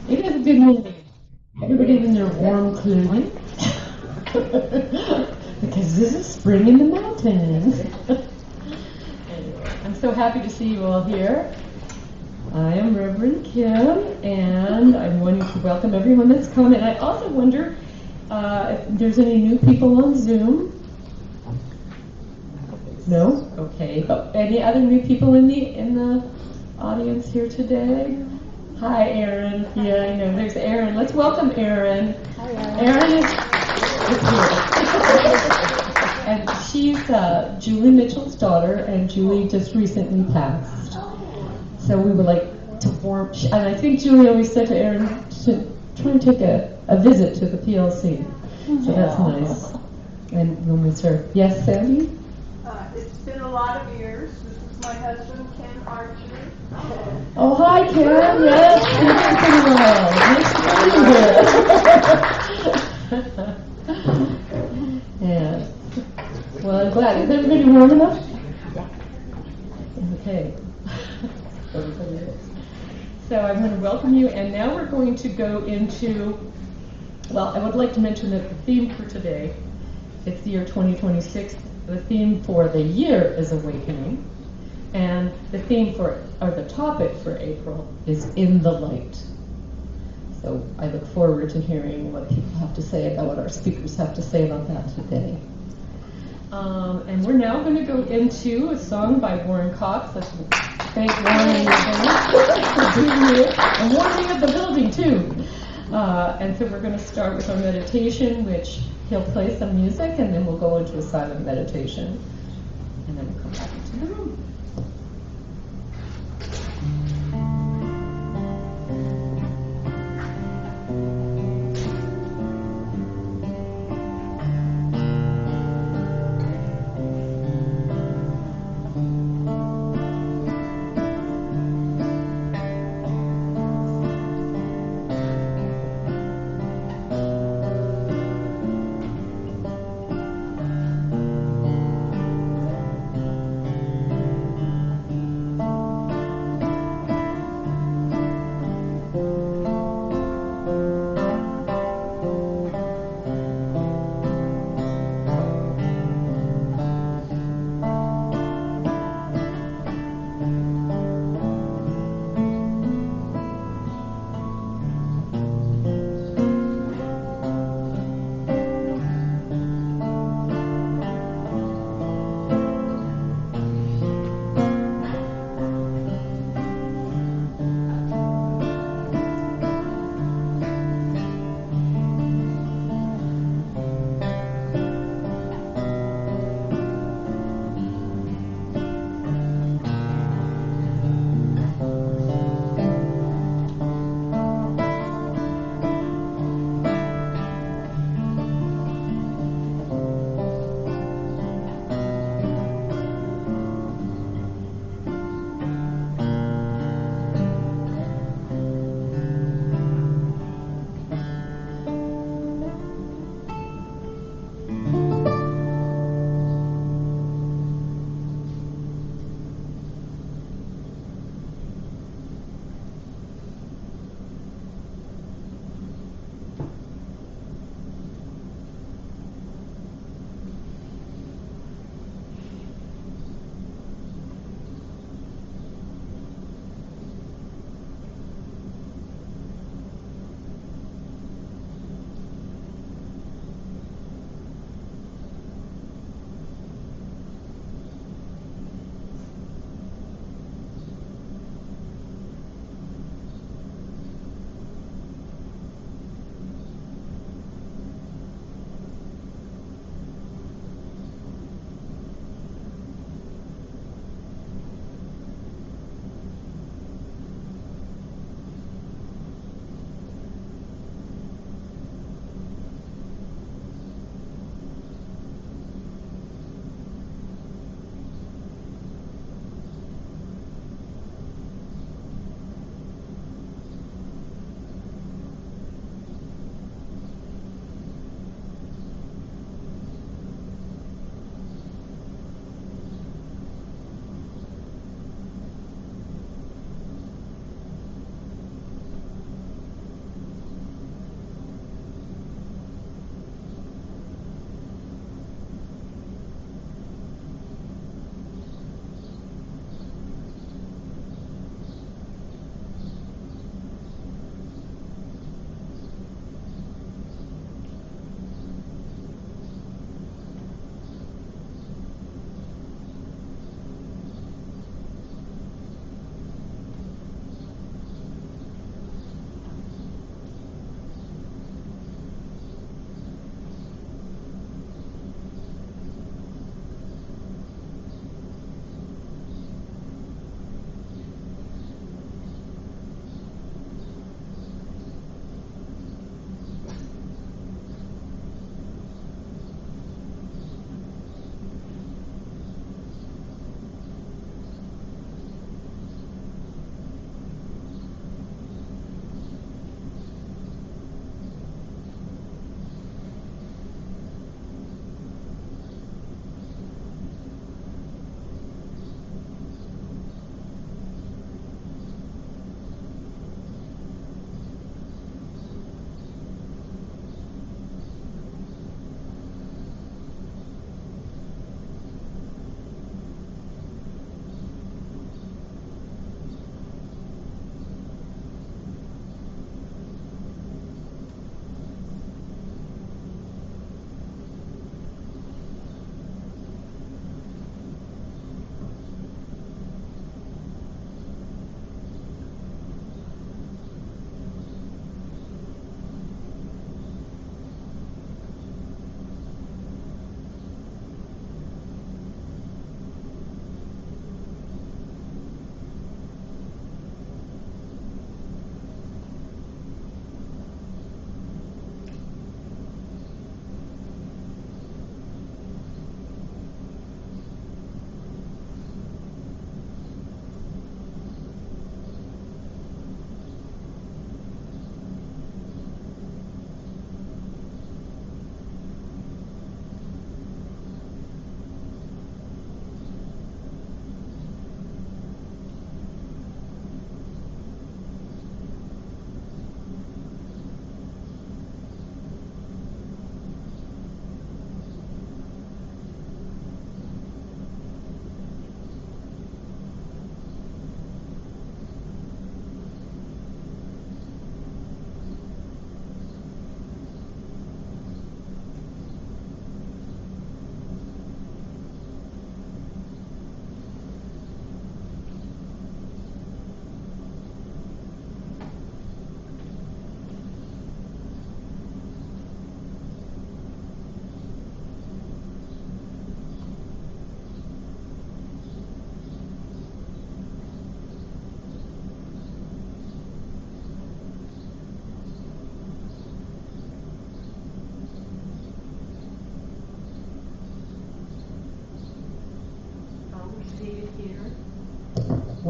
It is a good morning. Everybody's in their warm clothing. Because this is spring in the mountains. Anyway, I'm so happy to see you all here. I am Reverend Kim, and I'm wanting to welcome everyone that's come. And I also wonder if there's any new people on Zoom. No? Okay. But any other new people in the audience here today? Hi, Erin. Yeah, I know. There's Erin. Let's welcome Erin. Hi, Erin. Erin is here. And she's Julie Mitchell's daughter, and Julie just recently passed. So we would like to warm, and I think Julie always said to Erin to try and take a visit to the PLC. So that's nice. And we'll miss her. Yes, Sandee? It's been a lot of years. This is my husband, Ken Archer. Oh, hi, Karen. Yes, you're doing well. Nice to see you. Yeah. Well, I'm glad. Is everybody warm enough? Okay. So I'm going to welcome you, and now we're going to go into, well, I would like to mention that the theme for today, it's the year 2026. The theme for the year is awakening, and the theme for, or the topic for April is in the light. So I look forward to hearing what people have to say about what our speakers have to say about that today. And we're now going to go into a song by Warren Cox. Let's thank Warren and for being here and warming up the building too. And so we're going to start with our meditation, which he'll play some music, and then we'll go into a silent meditation, and then we'll come back into the room.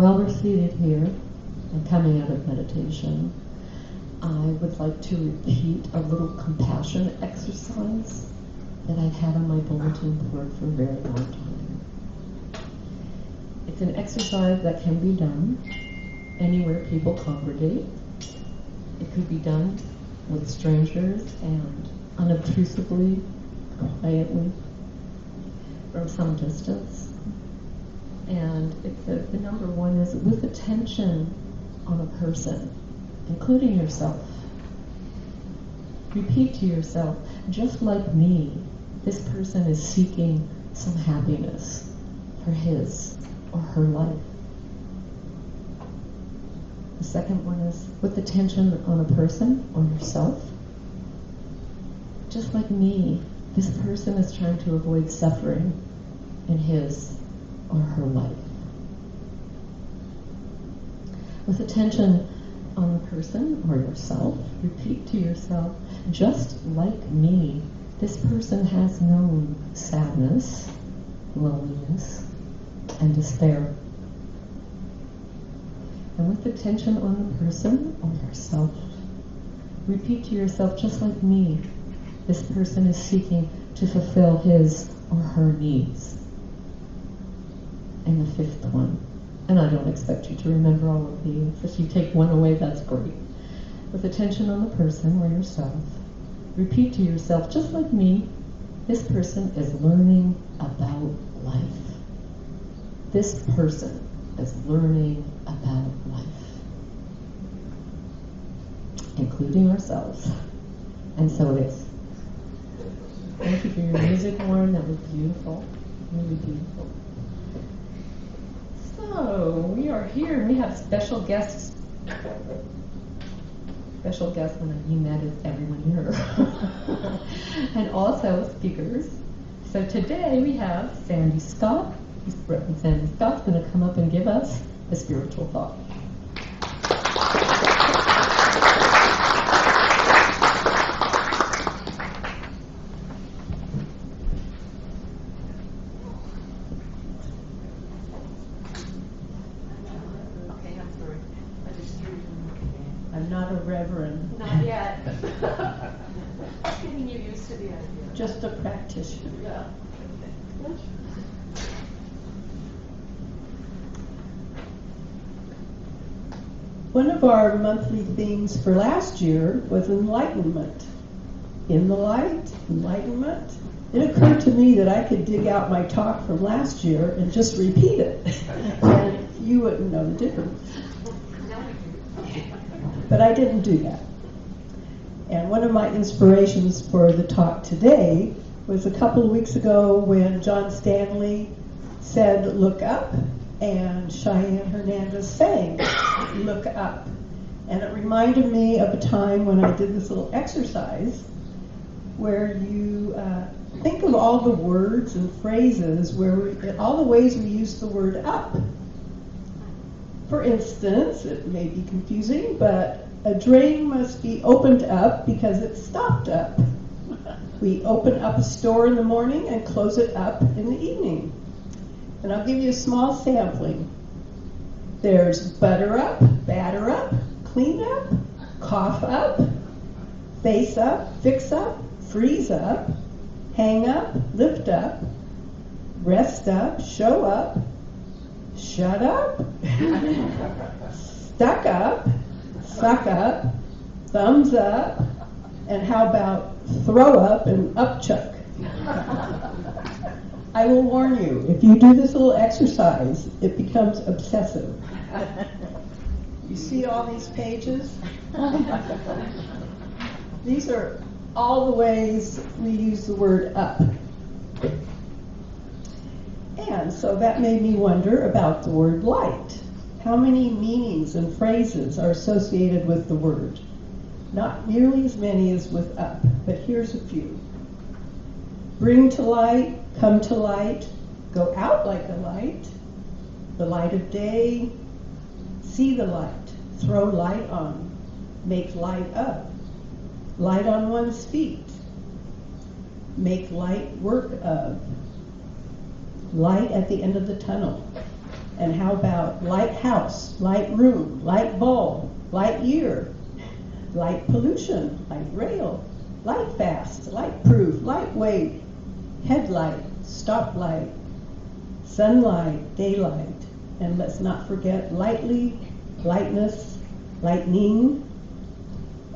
while we're seated here and coming out of meditation, I would like to repeat a little compassion exercise that I've had on my bulletin board for a very long time. It's an exercise that can be done anywhere people congregate. It could be done with strangers and unobtrusively, quietly, from some distance. And the number one is with attention on a person, including yourself. Repeat to yourself, just like me, this person is seeking some happiness for his or her life. The second one is with attention on a person or yourself. Just like me, this person is trying to avoid suffering in his or her life. With attention on the person or yourself, repeat to yourself, just like me, this person has known sadness, loneliness, and despair. And with attention on the person or yourself, repeat to yourself, just like me, this person is seeking to fulfill his or her needs. And the fifth one, and I don't expect you to remember all of these. If you take one away, that's great. With attention on the person or yourself, repeat to yourself, just like me, this person is learning about life. This person is learning about life, including ourselves. And so it is. Thank you for your music, Warren. That was beautiful. Really beautiful. So, we are here and we have special guests. Special guests, when I mean that is everyone here. And also speakers. So today we have Sandee Scott. Reverend Sandee Scott's going to come up and give us a spiritual thought. I'm not a reverend. Not yet. Getting you used to the idea. Just a practitioner. Yeah. One of our monthly themes for last year was enlightenment. In the light, enlightenment. It occurred to me that I could dig out my talk from last year and just repeat it. And you wouldn't know the difference. But I didn't do that. And one of my inspirations for the talk today was a couple of weeks ago when John Stanley said, "Look up," and Cheyenne Hernandez sang, "Look up." And it reminded me of a time when I did this little exercise where you think of all the words and phrases, all the ways we use the word up. For instance, it may be confusing, but a drain must be opened up because it's stopped up. We open up a store in the morning and close it up in the evening. And I'll give you a small sampling. There's butter up, batter up, clean up, cough up, face up, fix up, freeze up, hang up, lift up, rest up, show up, shut up, stuck up, suck up, thumbs up, and how about throw up and upchuck? I will warn you, if you do this little exercise, it becomes obsessive. You see all these pages? These are all the ways we use the word up. And so that made me wonder about the word light. How many meanings and phrases are associated with the word? Not nearly as many as with up, but here's a few. Bring to light, come to light, go out like a light, the light of day, see the light, throw light on, make light up, light on one's feet, make light work of, light at the end of the tunnel, And how about light house, light room, light bulb, light year, light pollution, light rail, light fast, light proof, lightweight, headlight, stoplight, sunlight, daylight, and let's not forget lightly, lightness, lightning,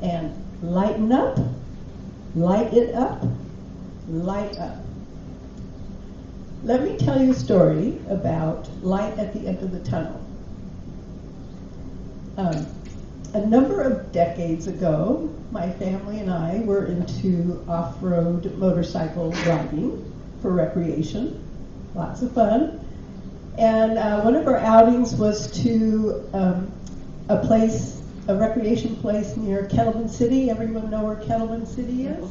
and lighten up, light it up, light up. Let me tell you a story about light at the end of the tunnel. A number of decades ago, my family and I were into off-road motorcycle riding for recreation. Lots of fun. And one of our outings was to a recreation place near Kettleman City. Everyone know where Kettleman City is?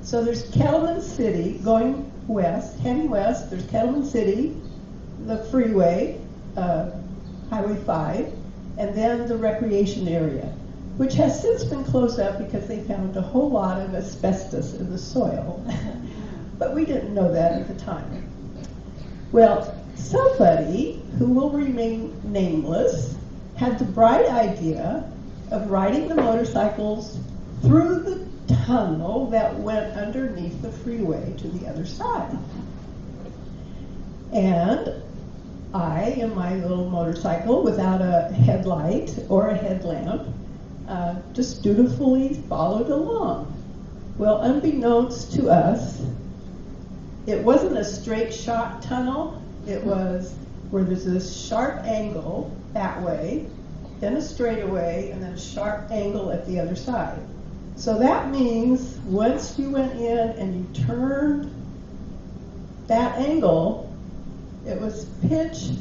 So there's Kettleman City going west, heading west. There's Kettleman City, the freeway, Highway 5, and then the recreation area, which has since been closed up because they found a whole lot of asbestos in the soil. But we didn't know that at the time. Well, somebody who will remain nameless had the bright idea of riding the motorcycles through the tunnel that went underneath the freeway to the other side. And I, in my little motorcycle without a headlight or a headlamp, just dutifully followed along. Well, unbeknownst to us, it wasn't a straight shot tunnel. It was where there's this sharp angle that way, then a straightaway, and then a sharp angle at the other side. So that means once you went in and you turned that angle, it was pitch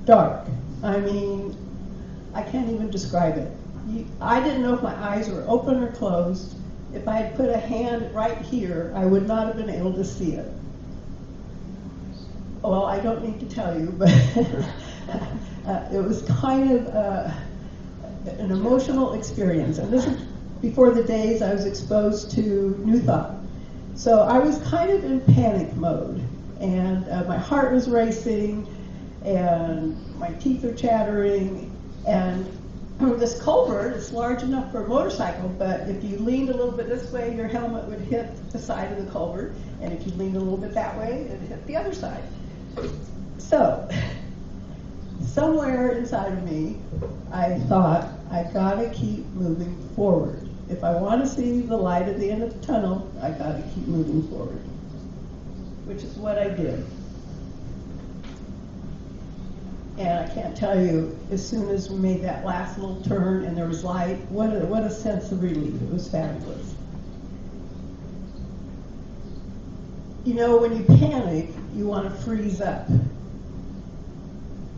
dark. I mean, I can't even describe it. I didn't know if my eyes were open or closed. If I had put a hand right here, I would not have been able to see it. Well, I don't need to tell you, but it was kind of an emotional experience. And this is before the days I was exposed to New Thought. So I was kind of in panic mode, and my heart was racing, and my teeth are chattering, and this culvert is large enough for a motorcycle, but if you leaned a little bit this way, your helmet would hit the side of the culvert, and if you leaned a little bit that way, it would hit the other side. So, somewhere inside of me, I thought, I gotta keep moving forward. If I want to see the light at the end of the tunnel, I gotta keep moving forward. Which is what I did. And I can't tell you, as soon as we made that last little turn and there was light, what a sense of relief. It was fabulous. You know, when you panic, you want to freeze up.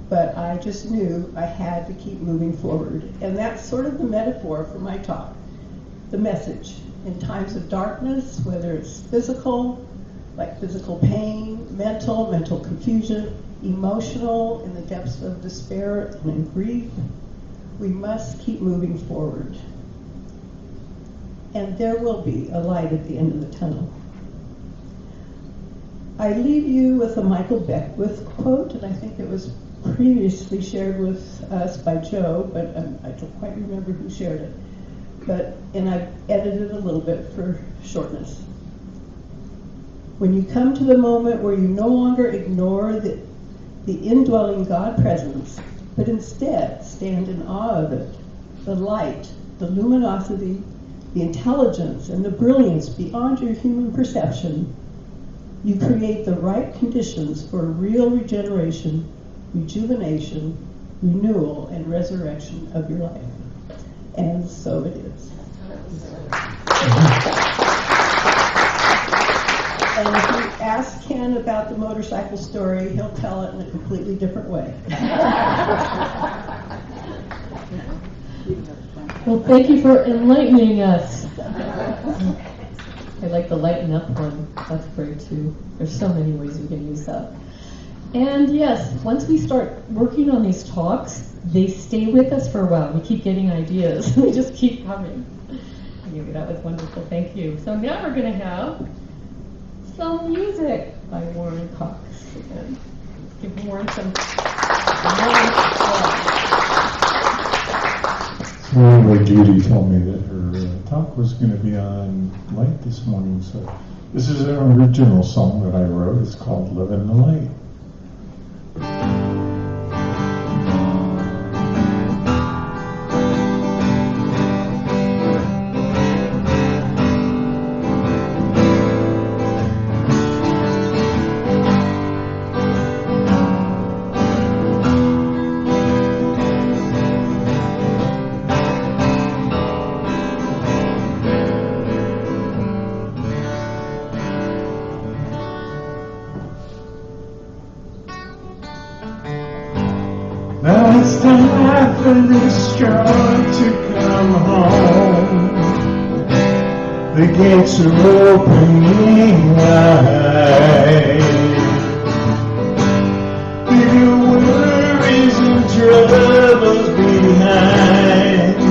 But I just knew I had to keep moving forward. And that's sort of the metaphor for my talk. The message. In times of darkness, whether it's physical, like physical pain, mental confusion, emotional, in the depths of despair and grief, we must keep moving forward. And there will be a light at the end of the tunnel. I leave you with a Michael Beckwith quote, and I think it was previously shared with us by Joe, but I don't quite remember who shared it. And I've edited a little bit for shortness. When you come to the moment where you no longer ignore the indwelling God presence, but instead stand in awe of it, the light, the luminosity, the intelligence, and the brilliance beyond your human perception, you create the right conditions for real regeneration, rejuvenation, renewal, and resurrection of your life. And so it is. And if you ask Ken about the motorcycle story, he'll tell it in a completely different way. Well, thank you for enlightening us. I like the lighten up one. That's great too. There's so many ways we can use that. And yes, once we start working on these talks, they stay with us for a while. We keep getting ideas. They just keep coming. Anyway, that was wonderful. Thank you. So now we're going to have some music by Warren Cox again. Give Warren some warm applause. So anyway, Judy told me that her talk was going to be on light this morning, so this is an original song that I wrote. It's called Live in the Light. Now it's time for this joy to come home. The gates are opening wide. Leave your worries and troubles behind.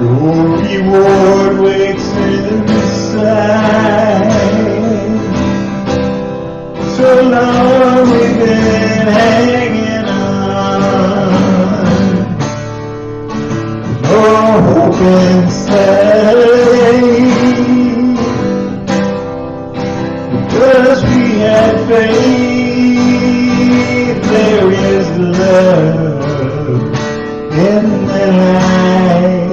Your reward waits inside. So long we've been hanging on, no hope in sight, because we had faith. There is love in the light.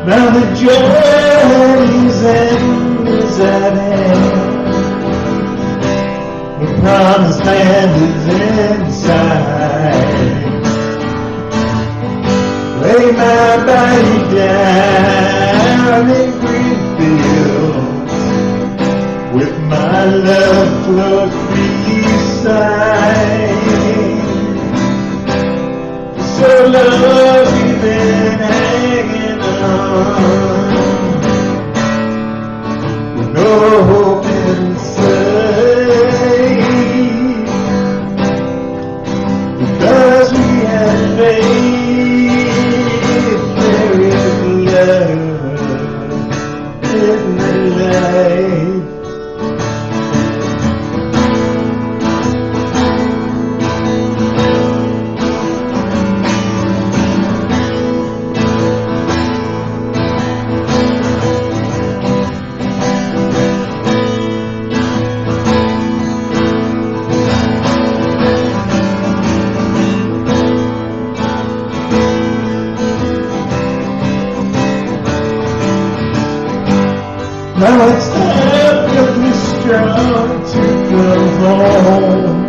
Now the journey's end is at hand. The promised land is inside. Lay my body down in green fields, with my love close beside. So long we've been hanging on, with no hope in sight, because we had faith. There is love in the light. Now it's time for this strong to go home.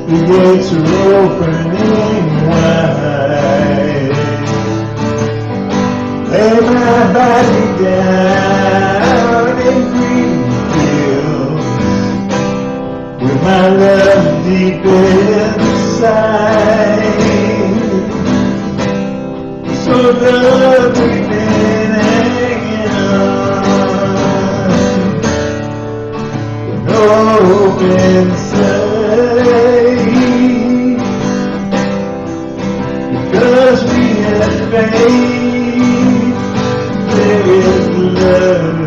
The gates are opening wide. Lay my body down in green fields, with my love deep inside. So love we've been hanging on, no hope in sight, because we have faith. There is love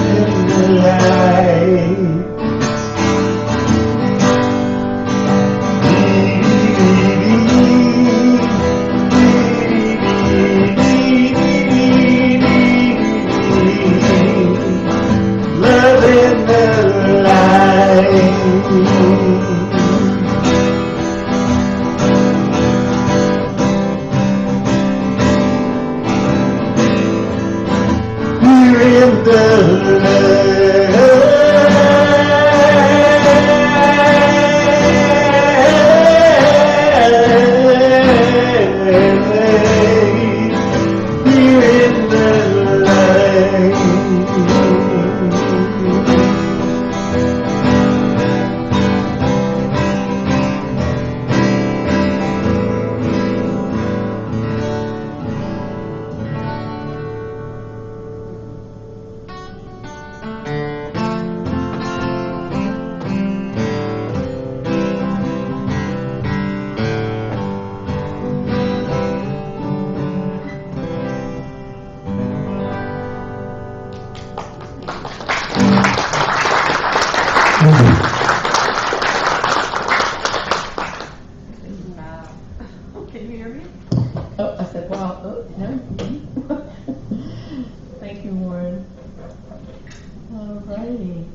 in the light. Love in the light. We're in the light. We're in the light. No? Thank you, Warren. All righty.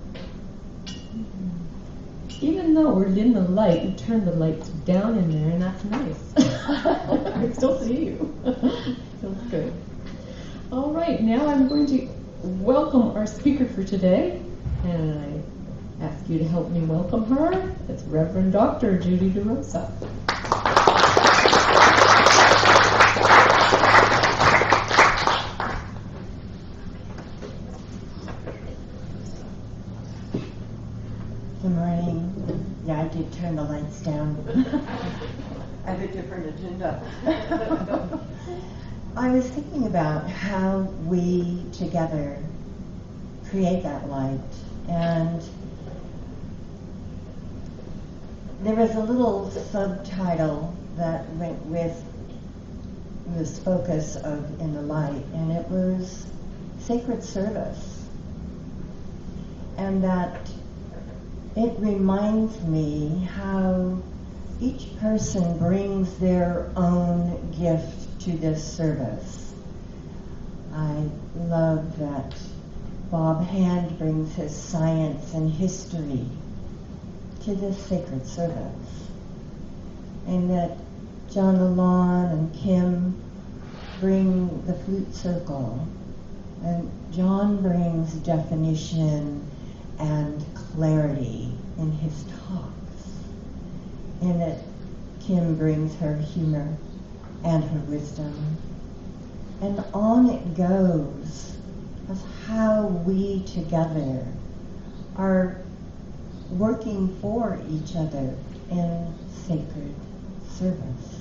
Even though we're in the light, you turn the lights down in there, and that's nice. I can still see you. Feels good. All right, now I'm going to welcome our speaker for today, and I ask you to help me welcome her. It's Reverend Dr. Judy DeRosa. Good morning. Yeah, I did turn the lights down. I have a different agenda. I was thinking about how we together create that light, and there was a little subtitle that went with this focus of in the light, and it was sacred service. And that it reminds me how each person brings their own gift to this service. I love that Bob Hand brings his science and history to this sacred service, and that John Lalonde and Kim bring the flute circle, and John brings definition and clarity in his talks, and that Kim brings her humor and her wisdom, and on it goes of how we together are working for each other in sacred service.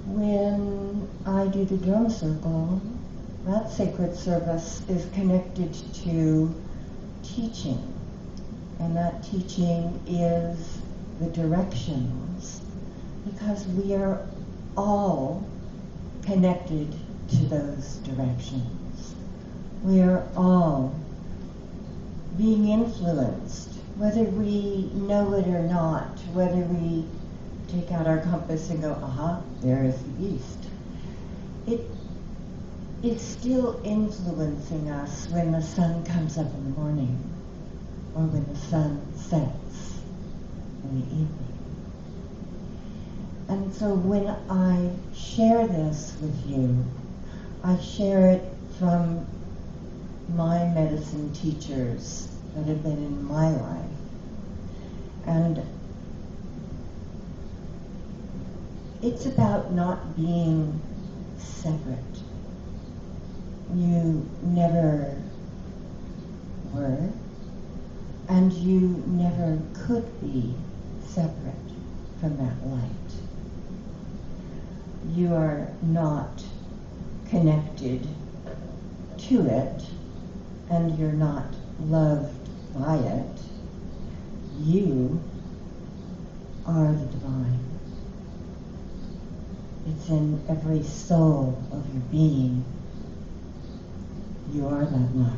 When I do the drum circle, that sacred service is connected to teaching, and that teaching is the directions, because we are all connected to those directions. We are all being influenced, whether we know it or not, whether we take out our compass and go, aha, there is the east. It's still influencing us when the sun comes up in the morning, or when the sun sets in the evening. And so when I share this with you, I share it from my medicine teachers that have been in my life. And it's about not being separate. You never were, and you never could be separate from that light. You are not connected to it, and you're not loved by it. You are the divine. It's in every soul of your being. You are that light.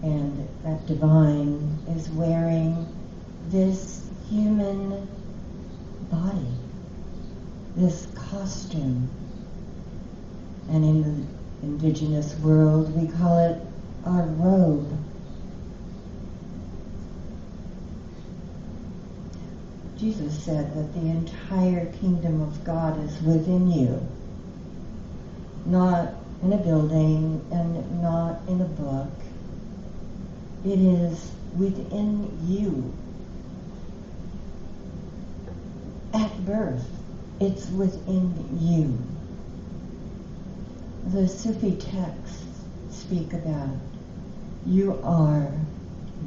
And that divine is wearing this human body, this costume. And in the indigenous world, we call it our robe. Jesus said that the entire kingdom of God is within you, not in a building and not in a book. It is within you. At birth, it's within you. The Sufi texts speak about you are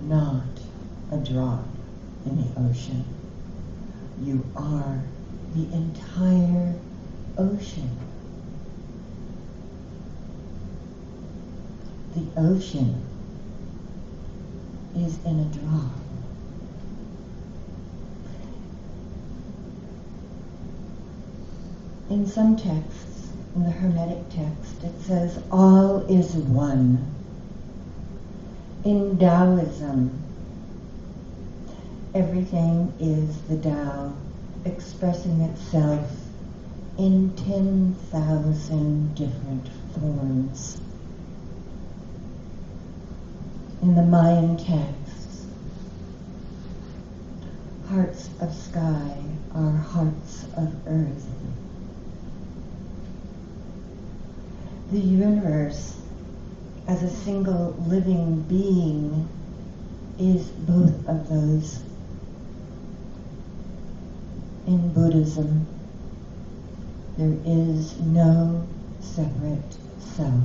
not a drop in the ocean. You are the entire ocean. The ocean is in a drop. In some texts, in the Hermetic text, it says, all is one. In Taoism, everything is the Tao. expressing itself in 10,000 different forms. In the Mayan texts, hearts of sky are hearts of earth. The universe, as a single living being, is both of those. In Buddhism, there is no separate self.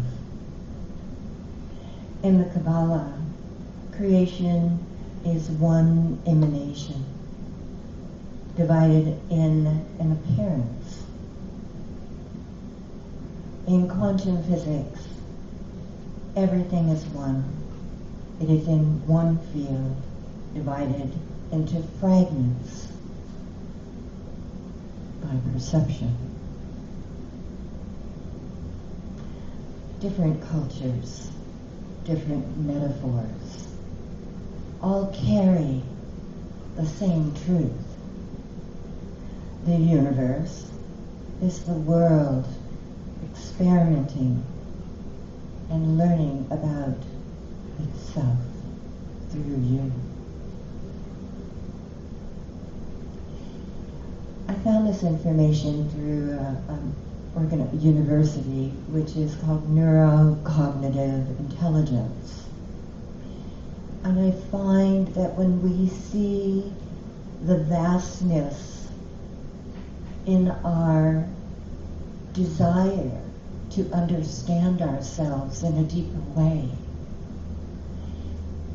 In the Kabbalah, creation is one emanation, divided in an appearance. In quantum physics, everything is one. It is in one field, divided into fragments by perception. Different cultures, different metaphors, all carry the same truth. The universe is the world experimenting and learning about itself through you. I found this information through a university which is called neurocognitive intelligence. And I find that when we see the vastness in our desire to understand ourselves in a deeper way,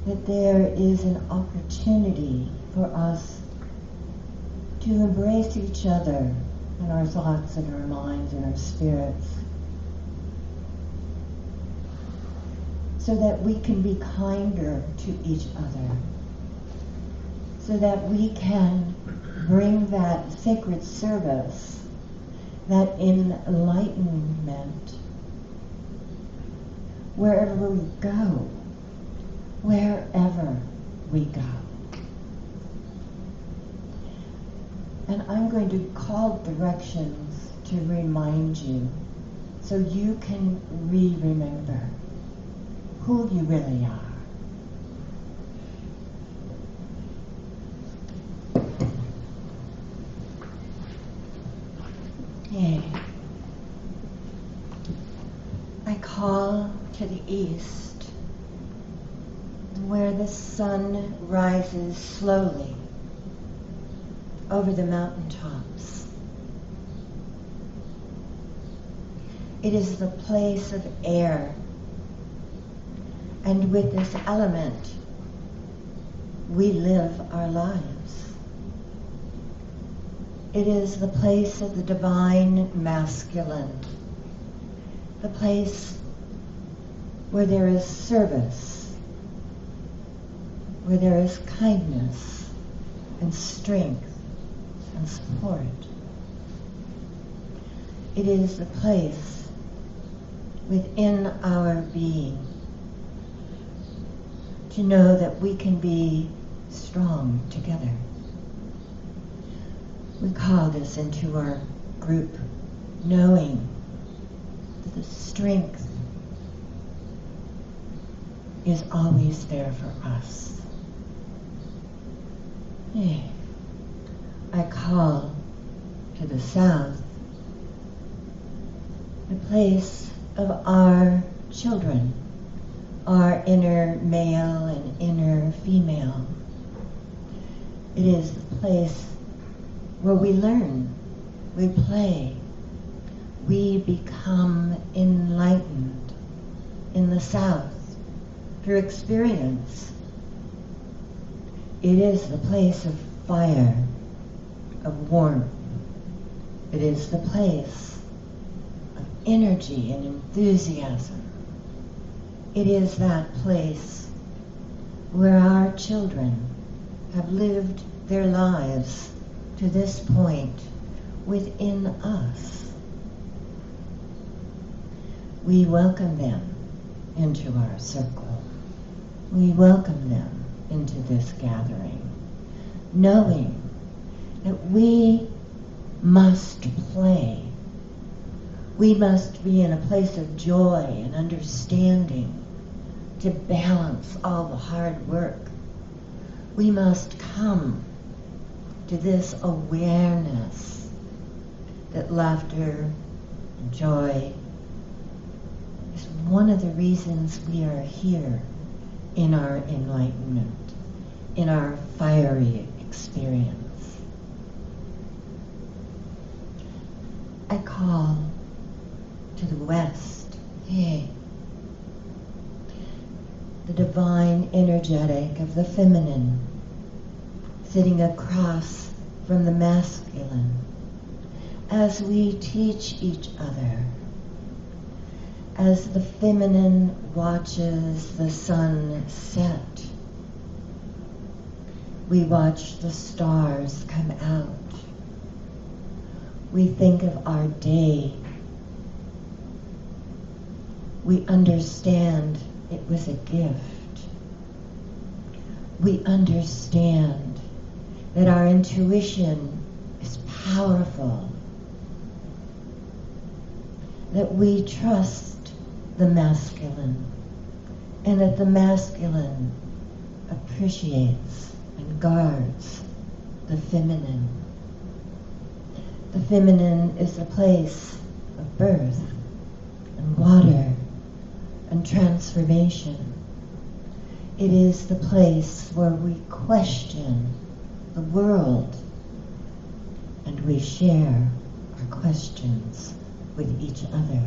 that there is an opportunity for us to embrace each other and our thoughts and our minds and our spirits, so that we can be kinder to each other, so that we can bring that sacred service, that enlightenment, wherever we go, wherever we go. And I'm going to call directions to remind you, so you can remember who you really are. Okay. I call to the east, where the sun rises slowly over the mountaintops. It is the place of air, and with this element, we live our lives. It is the place of the divine masculine, the place where there is service, where there is kindness and strength and support. It is the place within our being to know that we can be strong together. We call this into our group, knowing that the strength is always there for us. I call to the south, the place of our children, our inner male and inner female. It is the place where we learn, we play, we become enlightened in the south through experience. It is the place of fire, of warmth. It is the place of energy and enthusiasm. It is that place where our children have lived their lives to this point within us. We welcome them into our circle. We welcome them into this gathering, knowing that we must play. We must be in a place of joy and understanding to balance all the hard work. We must come to this awareness that laughter and joy is one of the reasons we are here in our enlightenment, in our fiery experience. I call to the West, hey, the divine energetic of the feminine sitting across from the masculine as we teach each other, as the feminine watches the sun set. We watch the stars come out. We think of our day. We understand it was a gift. We understand that our intuition is powerful, that we trust the masculine, and that the masculine appreciates and guards the feminine. The feminine is the place of birth and water and transformation. It is the place where we question the world and we share our questions with each other.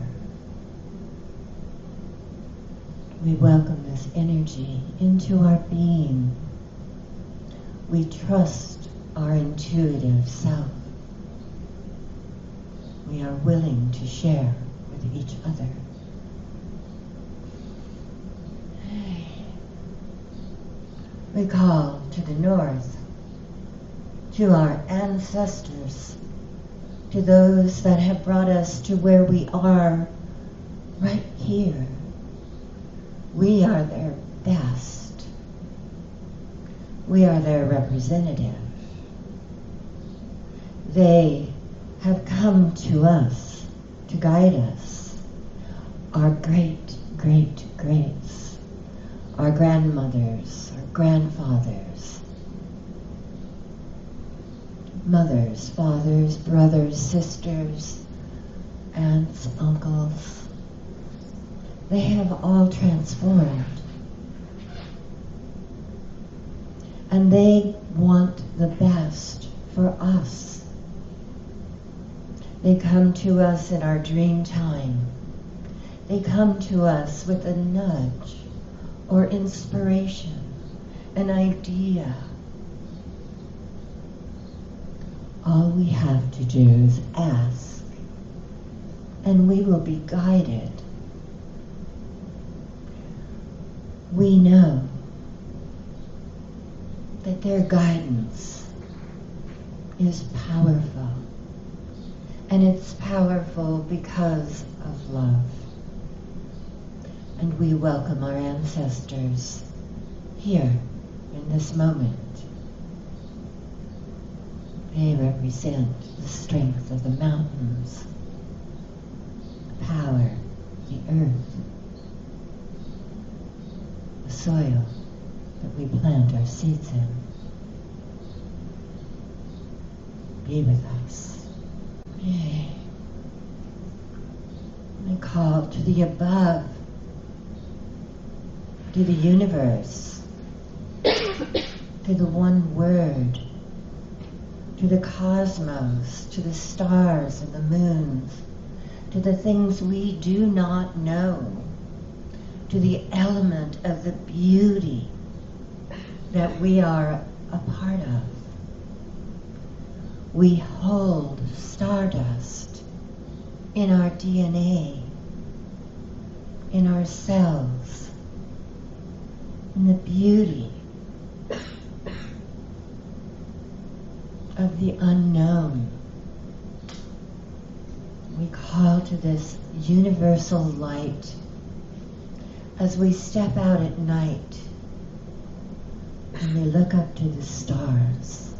We welcome this energy into our being. We trust our intuitive self. We are willing to share with each other. We call to the north, to our ancestors, to those that have brought us to where we are right here. We are their best. We are their representative. They have come to us to guide us. Our great, great, greats, our grandmothers, our grandfathers, mothers, fathers, brothers, sisters, aunts, uncles. They have all transformed. And they want the best for us. They come to us in our dream time. They come to us with a nudge or inspiration, an idea. All we have to do is ask, and we will be guided. We know that their guidance is powerful, and it's powerful because of love. And we welcome our ancestors here in this moment. They represent the strength of the mountains, the power, the earth, the soil that we plant our seeds in. Be with us. Yay. We call to the above, to the universe, to the one word, to the cosmos, to the stars and the moons, to the things we do not know, to the element of the beauty that we are a part of. We hold stardust in our DNA, in our cells, in the beauty of the unknown. We call to this universal light as we step out at night and we look up to the stars.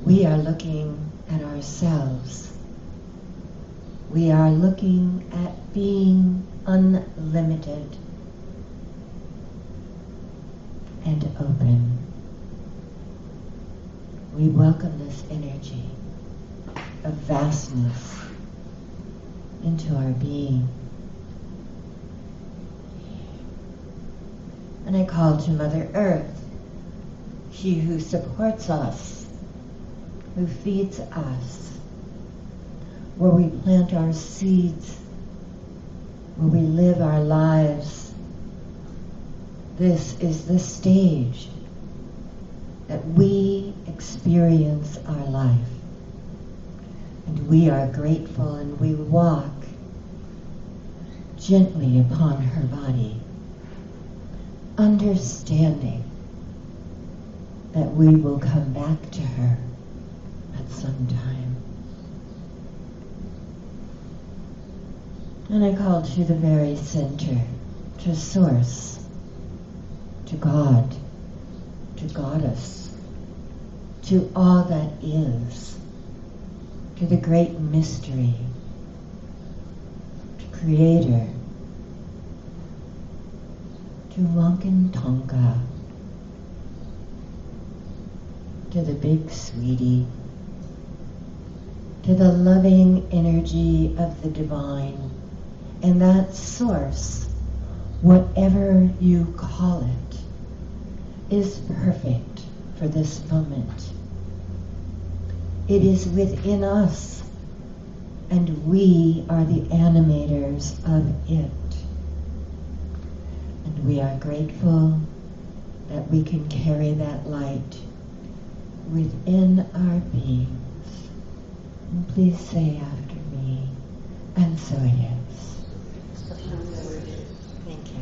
we are looking at ourselves. We are looking at being unlimited and open. We welcome this energy of vastness into our being. And I call to Mother Earth, she who supports us, who feeds us, where we plant our seeds, where we live our lives. This is the stage that we experience our life. And we are grateful, and we walk gently upon her body, understanding that we will come back to her at some time. And I call to the very center, to Source, to God, to Goddess, to all that is, to the great mystery, to Creator, to Wankan Tonka, to the Big Sweetie, to the loving energy of the divine, and that source, whatever you call it, is perfect for this moment. It is within us, and we are the animators of it. And we are grateful that we can carry that light within our beings. And please say after me, and so it is. Thank you.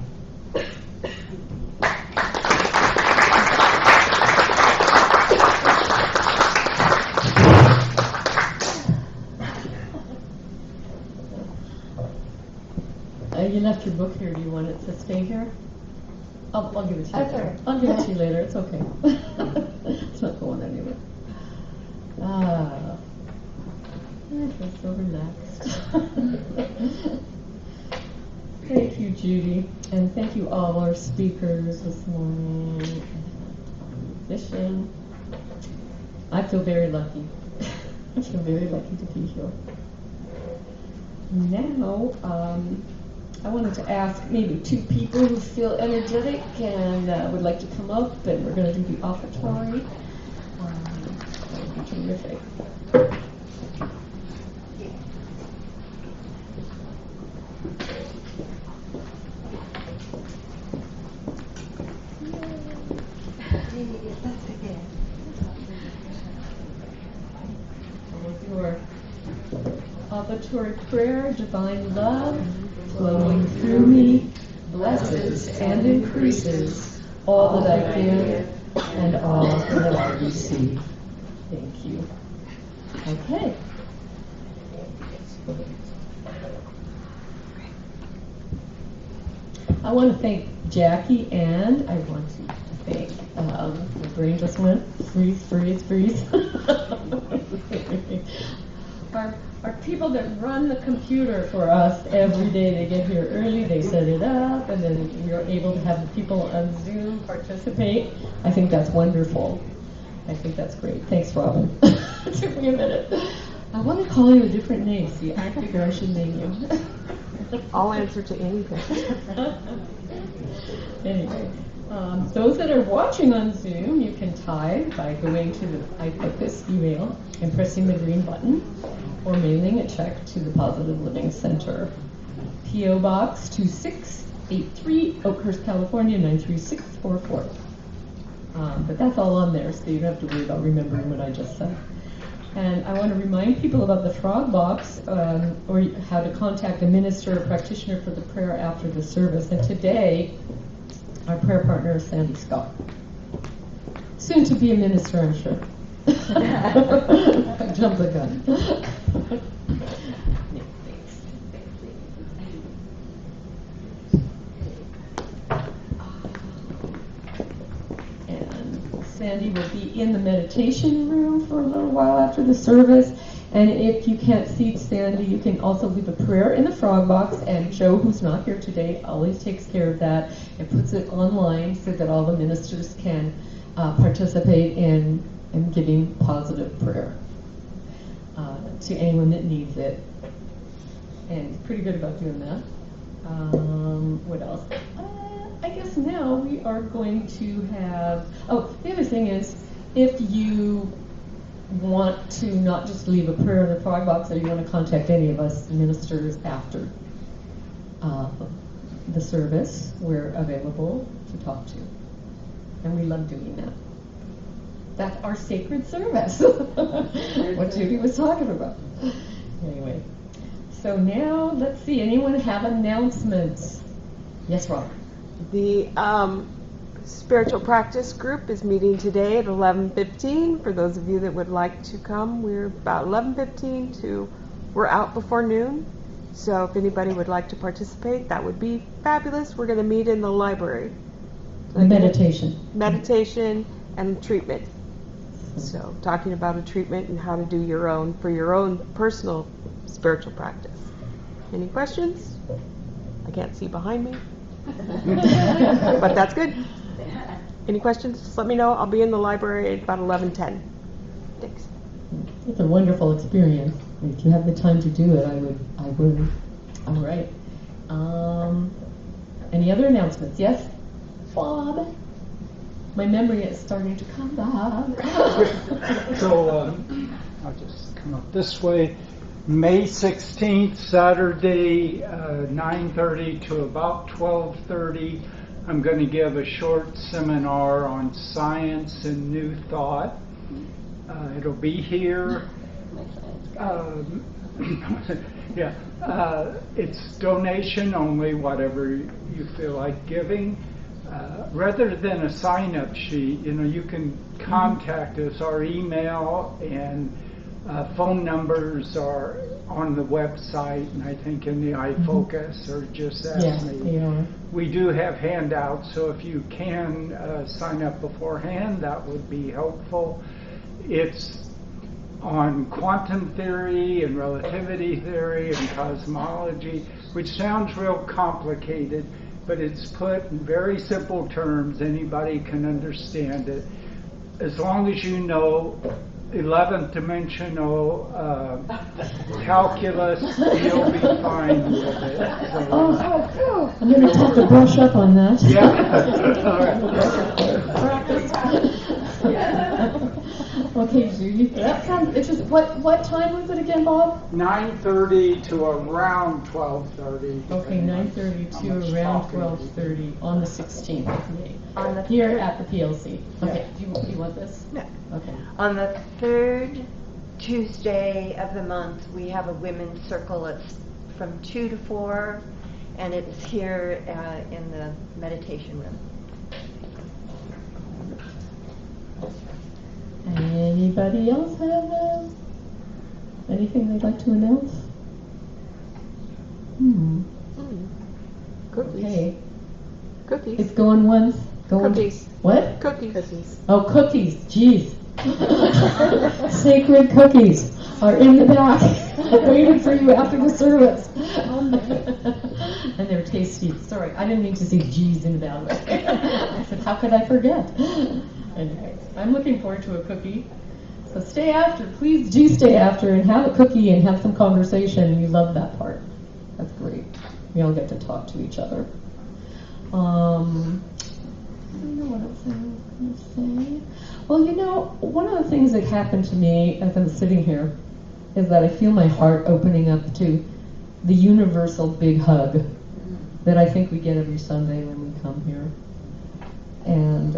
You left your book here. Do you want it to stay here? I'll give it to you. That's later. okay. I'll give it to you later. It's okay. It's not going anywhere. I feel so relaxed. Thank you, Judy, and thank you all our speakers this morning. Musician. I feel very lucky. I feel very lucky to be here. Now, I wanted to ask maybe two people who feel energetic and would like to come up, and we're going to do the offertory. That would be terrific. With your offertory prayer, divine love flowing through me, blesses and increases all that I give and all that I receive. Thank you. Okay. I want to thank Jackie, and I want to thank, my brain just went, freeze. Our people that run the computer for us every day. They get here early, they set it up, and then we're able to have the people on Zoom participate. I think that's wonderful. I think that's great. Thanks, Robin. It took me a minute. I want to call you a different name. See, I figure I should name you. I'll answer to anything. Anyway, those that are watching on Zoom, you can tithe by going to the iFocus email and pressing the green button, or mailing a check to the Positive Living Center. P.O. Box 2683, Oakhurst, California 93644. But that's all on there, so you don't have to worry about remembering what I just said. And I want to remind people about the frog box, or how to contact a minister or practitioner for the prayer after the service. And today, our prayer partner is Sandee Scott. Soon to be a minister, I'm sure. Jump the gun. And Sandee will be in the meditation room for a little while after the service. And if you can't see Sandee, you can also leave a prayer in the frog box. And Joe, who's not here today, always takes care of that and puts it online so that all the ministers can participate in giving positive prayer to anyone that needs it. And he's pretty good about doing that. What else? I guess now we are going to have, the other thing is, if you want to not just leave a prayer in the frog box, or you want to contact any of us ministers after the service, we're available to talk to. And we love doing that. That's our sacred service. What Judy was talking about. Anyway. So now, let's see, anyone have announcements? Yes, Robert. The spiritual practice group is meeting today at 11:15. For those of you that would like to come, we're about 11:15 to, we're out before noon. So if anybody would like to participate, that would be fabulous. We're going to meet in the library. Meditation. Meditation and treatment. So talking about a treatment and how to do your own, for your own personal spiritual practice. Any questions? I can't see behind me. But that's good. Any questions? Just let me know. I'll be in the library at about 11:10. Thanks. It's a wonderful experience. If you have the time to do it, I would. All right. Any other announcements? Yes? Bob? My memory is starting to come back. So I'll just come up this way. May 16th, Saturday, 9:30 to about 12:30. I'm going to give a short seminar on science and new thought. It'll be here. It's donation only, whatever you feel like giving. Rather than a sign-up sheet, you can contact us. Our email and phone numbers are on the website, and I think in the iFocus, or just ask me. Yeah. We do have handouts, so if you can sign up beforehand, that would be helpful. It's on quantum theory and relativity theory and cosmology, which sounds real complicated, but it's put in very simple terms. Anybody can understand it. As long as you know 11th dimensional calculus, you'll be fine with it. So, I'm going to have to brush up on that. Okay, Judy. That sounds interesting. What time was it again, Bob? 9:30 to around 12:30. Okay, 9:30 to around 12:30 on the 16th of May. Here at the PLC. Okay. Do you want this? No. Okay. On the third Tuesday of the month, we have a women's circle. It's from 2 to 4, and it's here in the meditation room. Anybody else have anything they'd like to announce? Cookies. Okay. Cookies. It's going once. Going Cookies. What? Cookies. Oh, cookies. Jeez. Sacred cookies are in the back, waiting for you after the service. And they're tasty. Sorry, I didn't mean to say G's in the bad way. I said, how could I forget? Anyway, I'm looking forward to a cookie. So stay after. Please do stay after and have a cookie and have some conversation. We love that part. That's great. We all get to talk to each other. I don't know what else I was going to say. Well, one of the things that happened to me as I'm sitting here is that I feel my heart opening up to the universal big hug that I think we get every Sunday when we come here. And,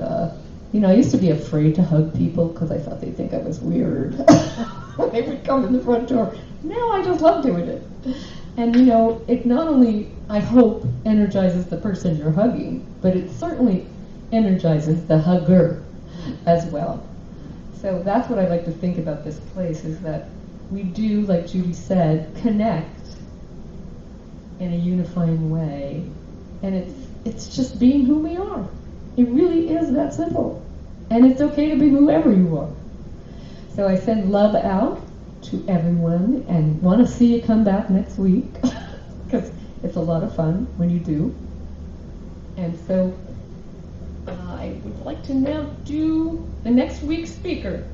I used to be afraid to hug people because I thought they'd think I was weird. They would come in the front door. Now I just love doing it. And, it not only, I hope, energizes the person you're hugging, but it certainly energizes the hugger as well. So that's what I like to think about this place, is that we do, like Judy said, connect in a unifying way. And it's just being who we are. It really is that simple. And it's okay to be whoever you are. So I send love out to everyone and want to see you come back next week because it's a lot of fun when you do. And so I would like to now do the next week's speaker.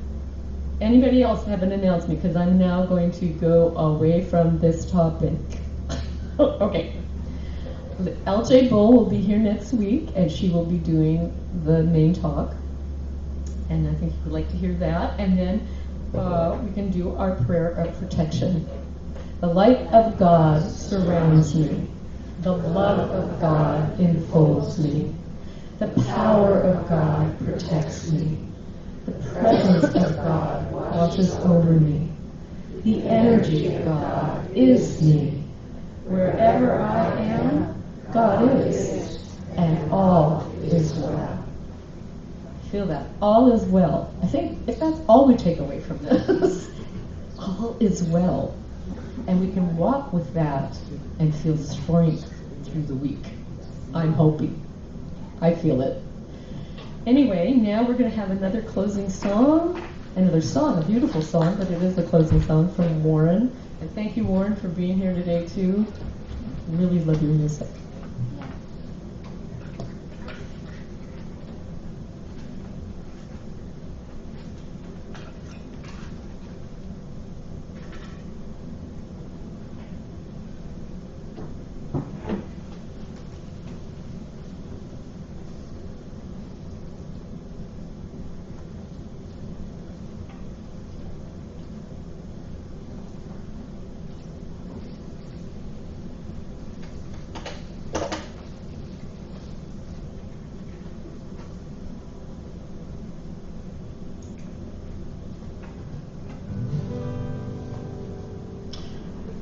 Anybody else have an announcement? Because I'm now going to go away from this topic. Okay. LJ Bull will be here next week, and she will be doing the main talk. And I think you would like to hear that. And then we can do our prayer of protection. The light of God surrounds me. The love of God enfolds me. The power of God protects me. The presence of God watches over me. The energy of God is me. Wherever I am, God is, and all is well. Feel that. All is well. I think if that's all we take away from this, all is well. And we can walk with that and feel strength through the week. I'm hoping. I feel it. Anyway, now we're going to have another closing song. A beautiful song, but it is a closing song from Warren. And thank you, Warren, for being here today, too. Really love your music.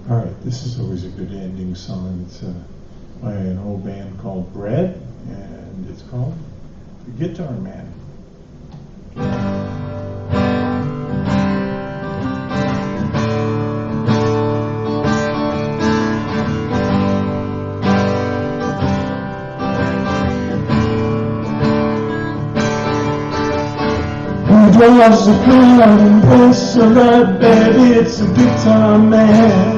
All right, this is always a good ending song. It's by an old band called Bread, and it's called The Guitar Man. Who draws the crowd and plays so right, baby, it's a guitar man.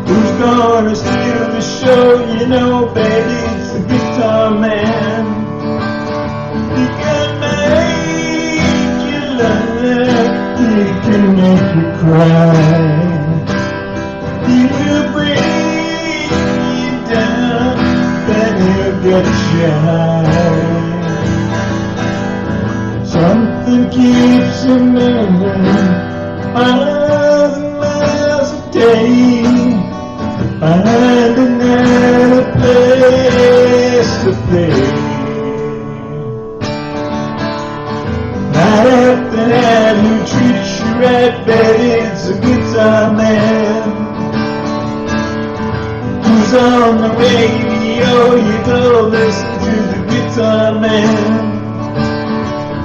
Who's gonna steal the show, you know, baby, it's the guitar man. He can make you laugh, he can make you cry. He will bring you down, then he'll get you high. Something keeps him moving miles and miles a day, finding a place to play. Night after night, who treats you right, baby, it's a guitar man. Who's on the radio, you go listen to the guitar man.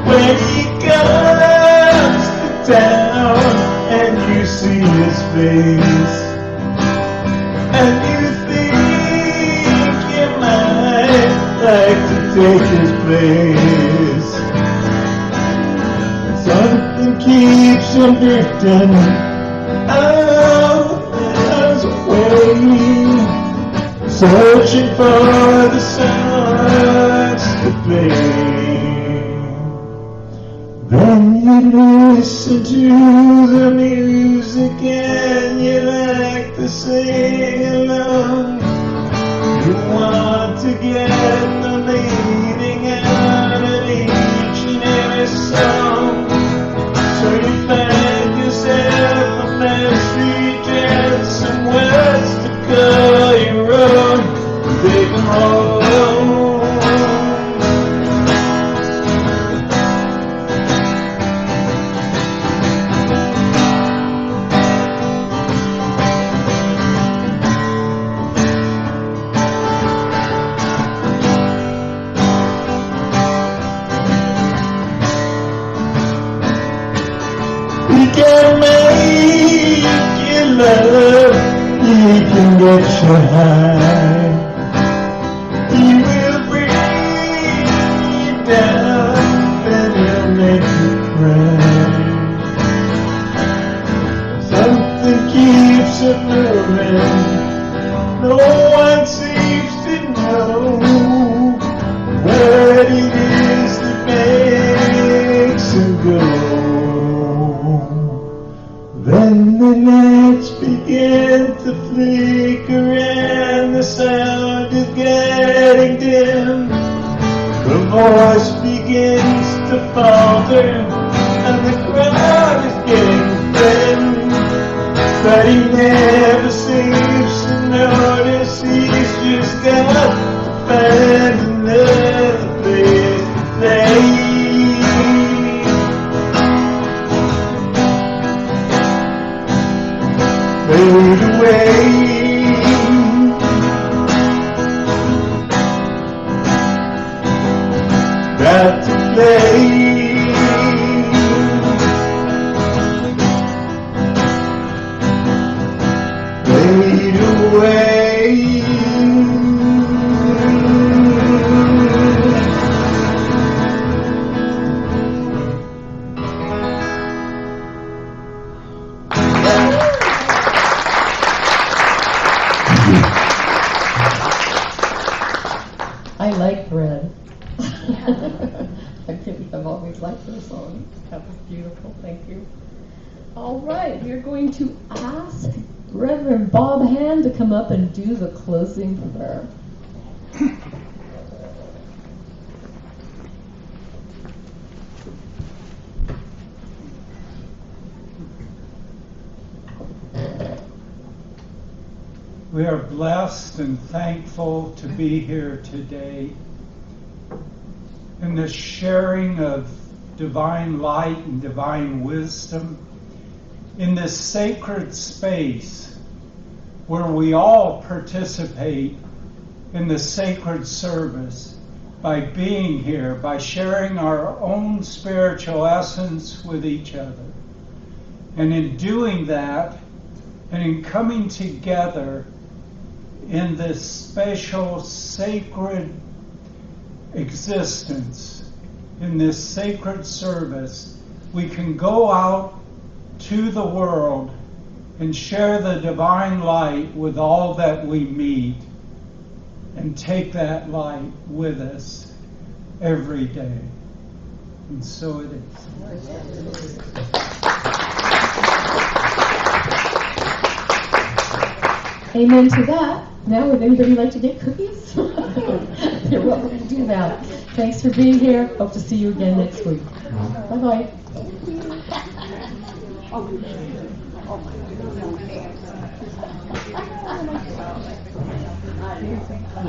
When he comes to town and you see his face, and you think you might like to take his place, something keeps him drifting out miles away, searching for the songs to play. Then you listen to the music and you like to sing along. You want to get the meaning out of each and every song. So you find yourself a mastery jazz, some words to call your own. Take them all home. He can make you love, he can get you high, he will bring you down. that keeps it moving. No one seems to know what it is that makes it go. Then the lights begin to flicker and the sound is getting dim. The voice begins to falter and the crowd is getting thin. But he never seems to notice he's just got to find another place to play. Fade away. Got to play. Fade away. I like bread. I've always liked this song. That was beautiful. Thank you. All right, we're going to ask Reverend Bob Hand to come up and do the closing prayer. We are blessed and thankful to be here today in the sharing of divine light and divine wisdom in this sacred space where we all participate in the sacred service by being here, by sharing our own spiritual essence with each other. And in doing that, and in coming together in this special sacred existence, in this sacred service, we can go out to the world and share the divine light with all that we meet and take that light with us every day. And so it is. Amen to that. Now, would anybody like to get cookies? You're welcome to do that. Thanks for being here. Hope to see you again next week. Bye-bye.